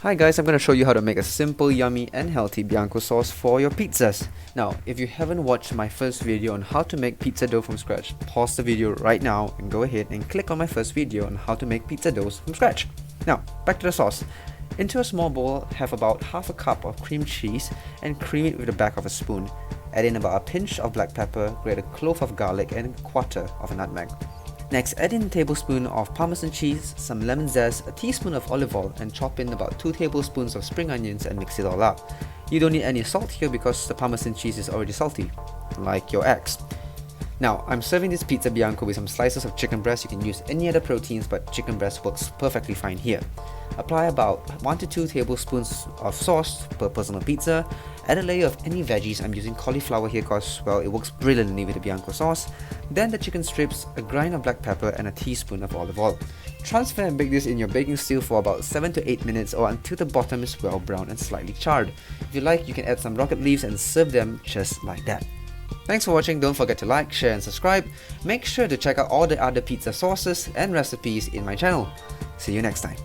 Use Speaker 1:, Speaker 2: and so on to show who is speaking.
Speaker 1: Hi guys, I'm going to show you how to make a simple, yummy and healthy Bianco sauce for your pizzas. Now, if you haven't watched my first video on how to make pizza dough from scratch, pause the video right now and go ahead and click on my first video on how to make pizza doughs from scratch. Now, back to the sauce. Into a small bowl, have about half a cup of cream cheese and cream it with the back of a spoon. Add in about a pinch of black pepper, grate a clove of garlic and a quarter of a nutmeg. Next, add in a tablespoon of Parmesan cheese, some lemon zest, a teaspoon of olive oil and chop in about 2 tablespoons of spring onions and mix it all up. You don't need any salt here because the Parmesan cheese is already salty, like your eggs. Now, I'm serving this pizza Bianco with some slices of chicken breast. You can use any other proteins, but chicken breast works perfectly fine here. Apply about 1 to 2 tablespoons of sauce per personal pizza. Add a layer of any veggies. I'm using cauliflower here because, well, it works brilliantly with the Bianco sauce. Then the chicken strips, a grind of black pepper and a teaspoon of olive oil. Transfer and bake this in your baking steel for about 7 to 8 minutes or until the bottom is well browned and slightly charred. If you like, you can add some rocket leaves and serve them just like that. Thanks for watching. Don't forget to like, share and subscribe. Make sure to check out all the other pizza sauces and recipes in my channel. See you next time.